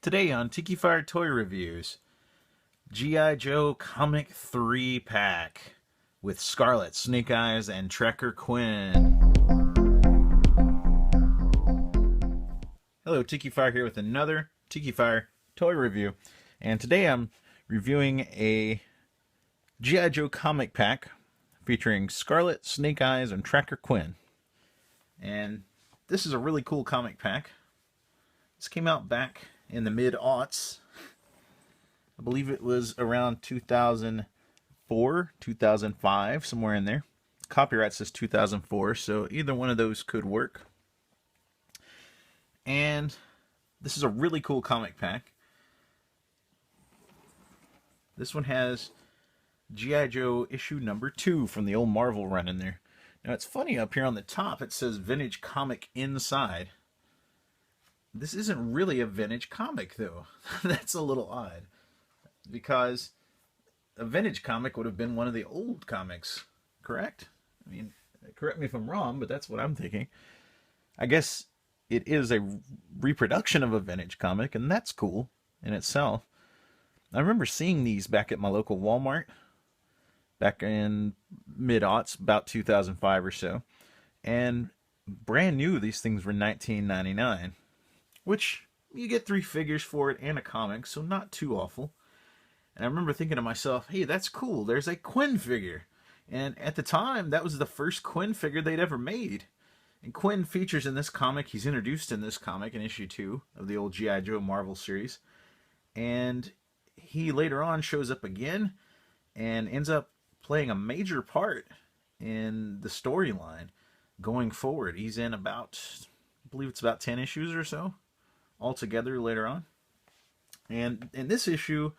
Today on Tikifire Toy Reviews, G.I. Joe Comic 3 Pack with Scarlett, Snake Eyes, and Tracker Kwinn. Hello, Tikifire here with another Tikifire Toy Review. And today I'm reviewing a G.I. Joe Comic Pack featuring Scarlett, Snake Eyes, and Tracker Kwinn. And this is a really cool comic pack. This came out back in the mid-aughts. I believe it was around 2004, 2005, somewhere in there. Copyright says 2004, so either one of those could work. And this is a really cool comic pack. This one has G.I. Joe issue number 2 from the old Marvel run in there. Now it's funny, up here on the top it says Vintage Comic Inside. This isn't really a vintage comic, though. That's a little odd. Because a vintage comic would have been one of the old comics, correct? I mean, correct me if I'm wrong, but that's what I'm thinking. I guess it is a reproduction of a vintage comic, and that's cool in itself. I remember seeing these back at my local Walmart, back in mid-aughts, about 2005 or so. And brand new, these things were $19.99. Which, you get 3 figures for it and a comic, so not too awful. And I remember thinking to myself, hey, that's cool, there's a Kwinn figure. And at the time, that was the first Kwinn figure they'd ever made. And Kwinn features in this comic, he's introduced in this comic in issue 2 of the old G.I. Joe Marvel series. And he later on shows up again and ends up playing a major part in the storyline going forward. He's in about, I believe it's about 10 issues or so altogether later on. And in this issue,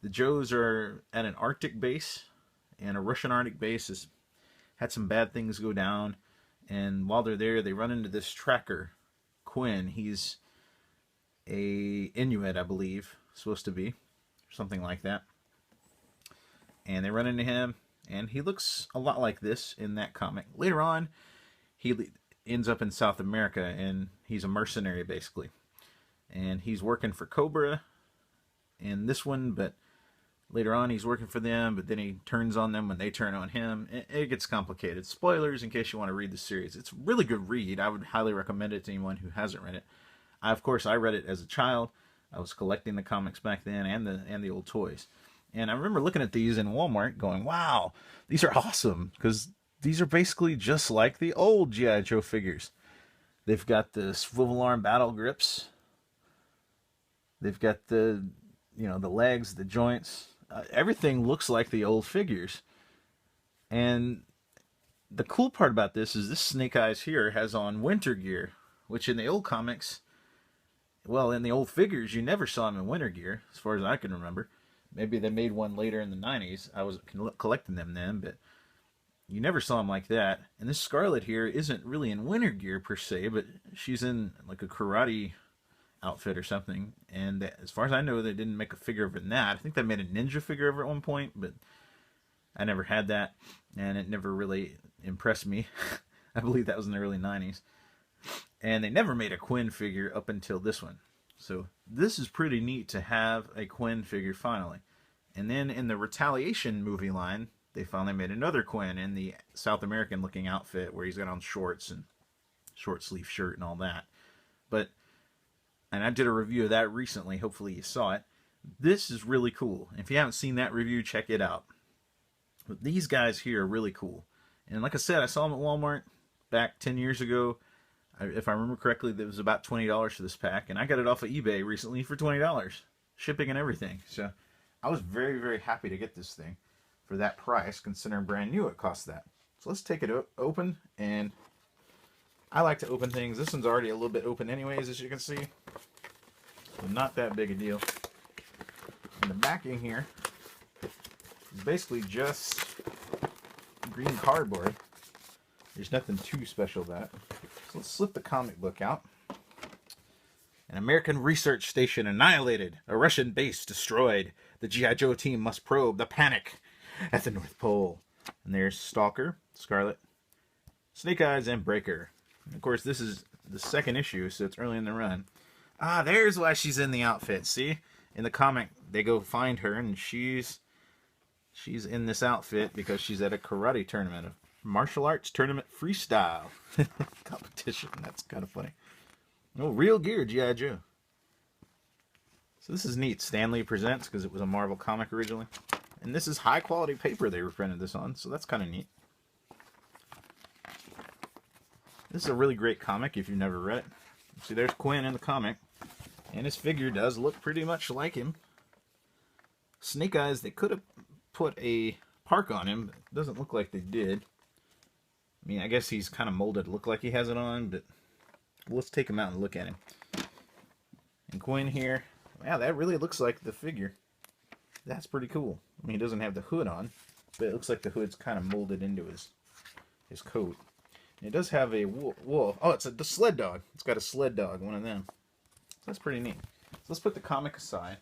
the Joes are at an Arctic base, and a Russian Arctic base has had some bad things go down. And while they're there, they run into this tracker, Kwinn. He's a Inuit, I believe, supposed to be, something like that. And they run into him, and he looks a lot like this in that comic. Later on, he ends up in South America, and he's a mercenary, basically. And he's working for Cobra in this one, but later on he's working for them, but then he turns on them when they turn on him. It gets complicated. Spoilers in case you want to read the series. It's a really good read. I would highly recommend it to anyone who hasn't read it. Of course, I read it as a child. I was collecting the comics back then and the old toys. And I remember looking at these in Walmart going, wow, these are awesome, because these are basically just like the old G.I. Joe figures. They've got the swivel arm battle grips. They've got the legs, the joints. Everything looks like the old figures. And the cool part about this is this Snake Eyes here has on winter gear, which in the old comics, well, in the old figures, you never saw him in winter gear, as far as I can remember. Maybe they made one later in the 90s. I was collecting them then, but you never saw him like that. And this Scarlett here isn't really in winter gear per se, but she's in like a karate outfit or something. And as far as I know, they didn't make a figure of it in that. I think they made a ninja figure of it at one point, but I never had that, and it never really impressed me. I believe that was in the early 90s. And they never made a Kwinn figure up until this one. So this is pretty neat to have a Kwinn figure finally. And then in the Retaliation movie line, they finally made another Kwinn in the South American looking outfit where he's got on shorts and short sleeve shirt and all that. And I did a review of that recently. Hopefully you saw it. This is really cool. If you haven't seen that review, check it out. But these guys here are really cool. And like I said, I saw them at Walmart back 10 years ago. If I remember correctly, it was about $20 for this pack. And I got it off of eBay recently for $20. Shipping and everything. So I was very, very happy to get this thing for that price, considering brand new it cost that. So let's take it open. And I like to open things. This one's already a little bit open anyways, as you can see. So not that big a deal. And the backing here is basically just green cardboard. There's nothing too special about it. So let's slip the comic book out. An American research station annihilated. A Russian base destroyed. The G.I. Joe team must probe the panic at the North Pole. And there's Stalker, Scarlett, Snake Eyes, and Breaker. And of course, this is the second issue, so it's early in the run. Ah, there's why she's in the outfit. See? In the comic, they go find her, and she's in this outfit because she's at a karate tournament, a martial arts tournament freestyle competition. That's kind of funny. Oh, real gear, G.I. Joe. So this is neat. Stanley Presents, because it was a Marvel comic originally. And this is high quality paper they reprinted this on, so that's kind of neat. This is a really great comic if you've never read it. See, there's Kwinn in the comic. And his figure does look pretty much like him. Snake Eyes, they could have put a park on him, but it doesn't look like they did. I mean, I guess he's kind of molded to look like he has it on, but let's take him out and look at him. And Kwinn here, wow, that really looks like the figure. That's pretty cool. I mean, he doesn't have the hood on, but it looks like the hood's kind of molded into his coat. And it does have a wolf. Oh, it's the sled dog. It's got a sled dog, one of them. That's pretty neat. So let's put the comic aside.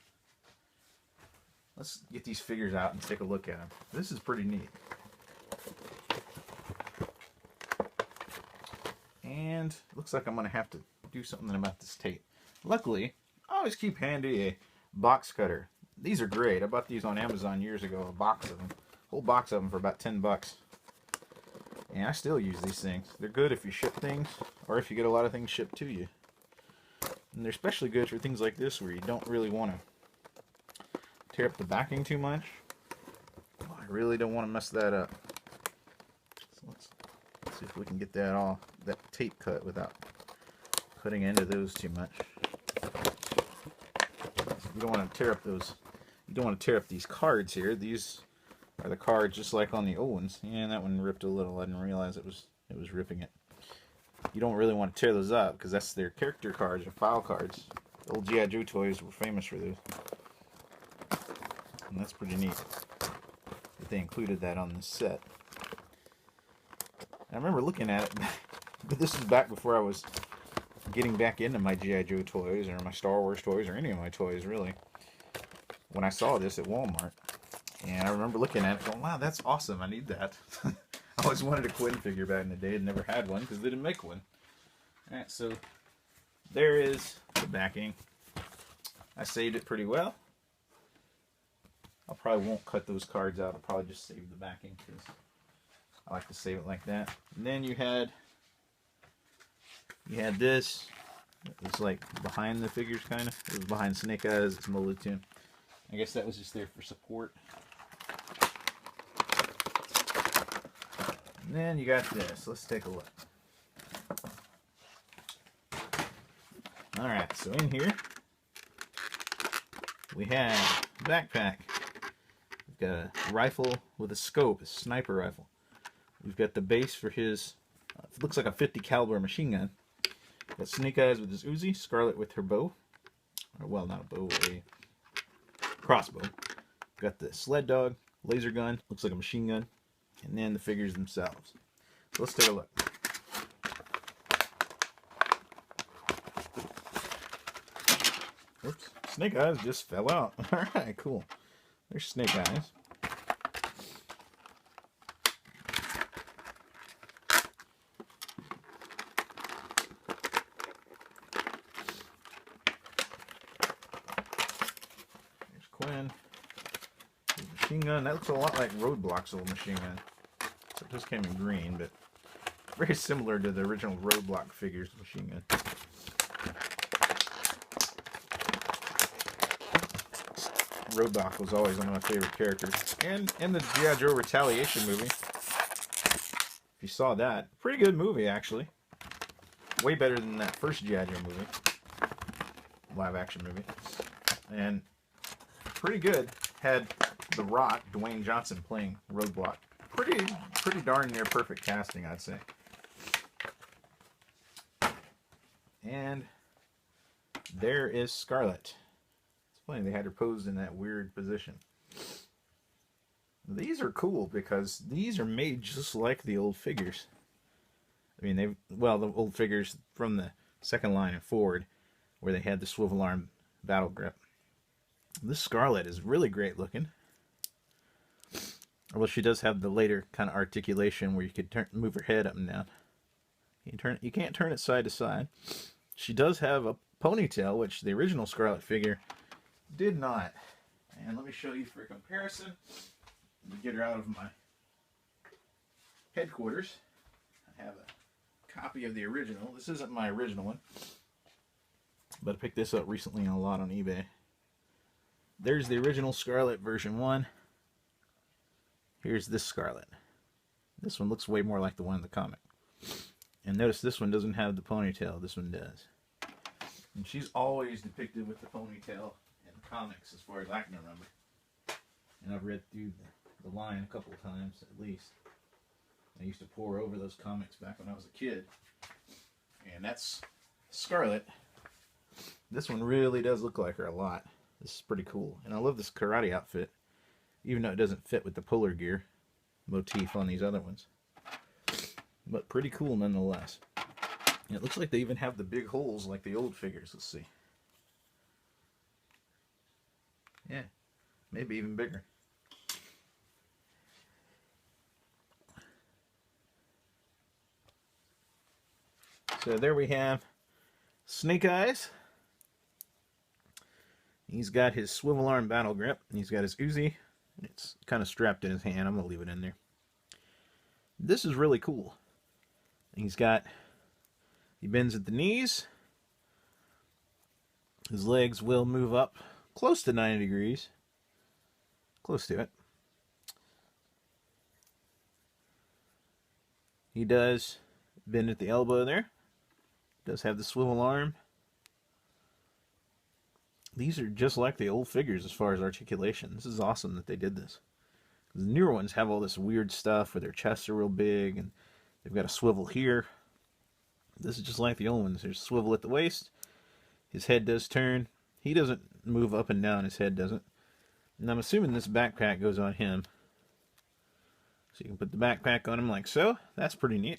Let's get these figures out and take a look at them. This is pretty neat. And it looks like I'm going to have to do something about this tape. Luckily, I always keep handy a box cutter. These are great. I bought these on Amazon years ago, a box of them. Whole box of them for about 10 bucks. And I still use these things. They're good if you ship things, or if you get a lot of things shipped to you. And they're especially good for things like this where you don't really want to tear up the backing too much. Oh, I really don't want to mess that up. So let's see if we can get that tape cut without cutting into those too much. You don't want to tear up those. You don't want to tear up these cards here. These are the cards just like on the old ones. Yeah, that one ripped a little. I didn't realize it was ripping it. You don't really want to tear those up because that's their character cards or file cards. The old G.I. Joe toys were famous for those. And that's pretty neat that they included that on this set. I remember looking at it, but this was back before I was getting back into my G.I. Joe toys or my Star Wars toys or any of my toys, really. When I saw this at Walmart. And I remember looking at it going, wow, that's awesome. I need that. I always wanted a Kwinn figure back in the day and never had one because they didn't make one. Alright, so there is the backing. I saved it pretty well. I probably won't cut those cards out. I'll probably just save the backing because I like to save it like that. And then you had this. It's like behind the figures, kind of. It was behind Snake Eyes. It's molded to him. I guess that was just there for support. And then you got this. Let's take a look. Alright, so in here we have a backpack. We've got a rifle with a scope, a sniper rifle. We've got the base for his, it looks like a 50 caliber machine gun. We've got Snake Eyes with his Uzi, Scarlett with her bow. Or, well, not a bow, a crossbow. We've got the sled dog, laser gun, looks like a machine gun. And then the figures themselves. So let's take a look. Oops, Snake Eyes just fell out. Alright, cool. There's Snake Eyes. There's Kwinn. Machine gun. That looks a lot like Roadblock's old machine gun. So it just came in green, but very similar to the original Roadblock figures machine gun. Roadblock was always one of my favorite characters. And in the G.I. Joe Retaliation movie, if you saw that, pretty good movie actually. Way better than that first G.I. Joe movie. Live action movie. And pretty good. Had The Rock, Dwayne Johnson, playing Roadblock. Pretty darn near perfect casting, I'd say. And there is Scarlett. It's funny, they had her posed in that weird position. These are cool because these are made just like the old figures. I mean, the old figures from the second line and forward, where they had the swivel arm battle grip. This Scarlett is really great looking. Although she does have the later kind of articulation where you could move her head up and down. You can't turn it side to side. She does have ponytail, which the original Scarlett figure did not. And let me show you for a comparison. Let me get her out of my headquarters. I have a copy of the original. This isn't my original one, but I picked this up recently a lot on eBay. There's the original Scarlett version 1. Here's this Scarlett. This one looks way more like the one in the comic. And notice this one doesn't have the ponytail. This one does. And she's always depicted with the ponytail in the comics, as far as I can remember. And I've read through the line a couple of times, at least. I used to pore over those comics back when I was a kid. And that's Scarlett. This one really does look like her a lot. This is pretty cool. And I love this karate outfit, even though it doesn't fit with the polar gear motif on these other ones. But pretty cool nonetheless. And it looks like they even have the big holes like the old figures. Let's see. Yeah, maybe even bigger. So there we have Snake Eyes. He's got his swivel arm battle grip. He's got his Uzi. It's kind of strapped in his hand. I'm going to leave it in there. This is really cool. He bends at the knees. His legs will move up close to 90 degrees. Close to it. He does bend at the elbow there. Does have the swivel arm. These are just like the old figures as far as articulation. This is awesome that they did this. The newer ones have all this weird stuff where their chests are real big and they've got a swivel here. This is just like the old ones. There's a swivel at the waist. His head does turn. He doesn't move up and down. His head doesn't. And I'm assuming this backpack goes on him. So you can put the backpack on him like so. That's pretty neat.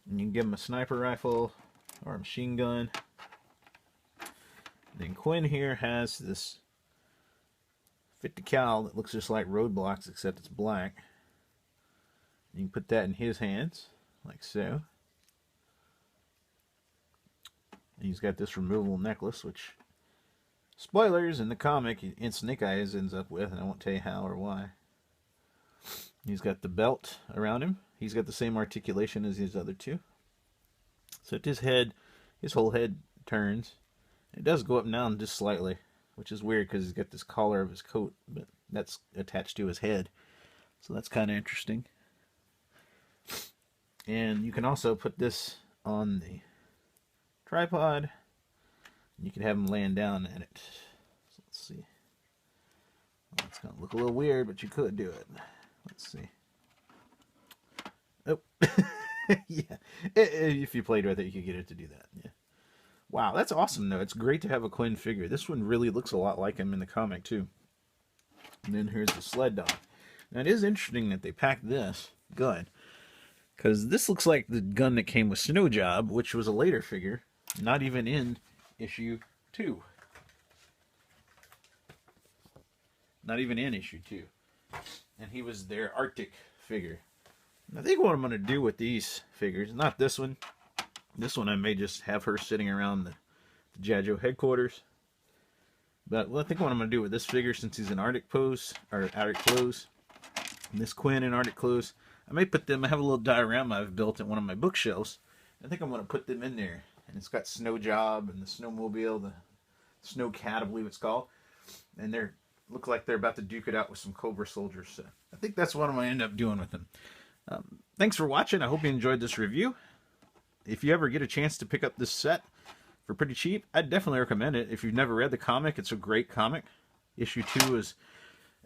And you can give him a sniper rifle or a machine gun. Then Kwinn here has this 50 cal that looks just like Roadblocks, except it's black. You can put that in his hands, like so. And he's got this removable necklace, which, spoilers, in the comic, in Snake Eyes ends up with, and I won't tell you how or why. He's got the belt around him. He's got the same articulation as his other two. So his head, his whole head turns. It does go up and down just slightly, which is weird because he's got this collar of his coat, but that's attached to his head. So that's kind of interesting. And you can also put this on the tripod. You can have him laying down at it. So let's see. Well, it's going to look a little weird, but you could do it. Let's see. Oh. Yeah. If you played with it, you could get it to do that. Yeah. Wow, that's awesome, though. It's great to have a Kwinn figure. This one really looks a lot like him in the comic, too. And then here's the sled dog. Now, it is interesting that they packed this gun, because this looks like the gun that came with Snow Job, which was a later figure, not even in issue 2. Not even in issue 2. And he was their Arctic figure. I think what I'm going to do with these figures, not this one. This one I may just have her sitting around the G.I. Joe headquarters. But I think what I'm going to do with this figure, since he's in Arctic pose, or Arctic clothes, and this Kwinn in Arctic clothes, I may put them, I have a little diorama I've built at one of my bookshelves. I think I'm going to put them in there. And it's got Snow Job and the Snowmobile, the Snow Cat, I believe it's called. And they look like they're about to duke it out with some Cobra soldiers. So I think that's what I'm going to end up doing with them. Thanks for watching. I hope you enjoyed this review. If you ever get a chance to pick up this set for pretty cheap, I'd definitely recommend it. If you've never read the comic, it's a great comic. Issue 2 is,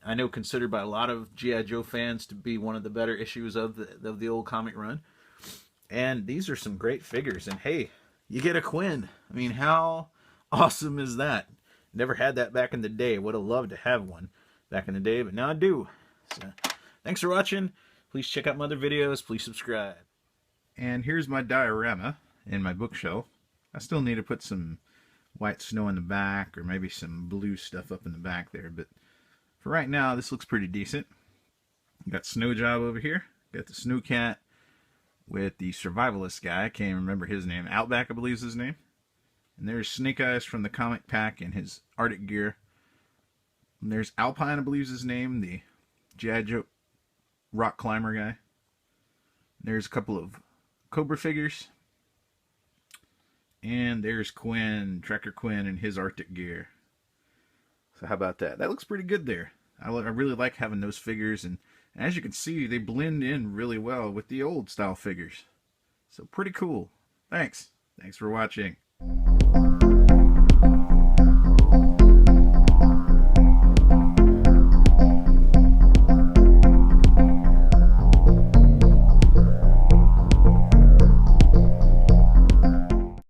I know, considered by a lot of G.I. Joe fans to be one of the better issues of the old comic run. And these are some great figures. And hey, you get a Kwinn. I mean, how awesome is that? Never had that back in the day. Would have loved to have one back in the day, but now I do. So, thanks for watching. Please check out my other videos. Please subscribe. And here's my diorama in my bookshelf. I still need to put some white snow in the back, or maybe some blue stuff up in the back there, but for right now, this looks pretty decent. Got Snow Job over here. Got the Snow Cat with the survivalist guy. I can't even remember his name. Outback, I believe is his name. And there's Snake Eyes from the comic pack in his Arctic gear. And there's Alpine, I believe is his name, the G.I. Joe rock climber guy. There's a couple of Cobra figures. And there's Kwinn, Tracker Kwinn, in his Arctic gear. So how about that? That looks pretty good there. I really like having those figures, and as you can see, they blend in really well with the old style figures. So pretty cool. Thanks. Thanks for watching.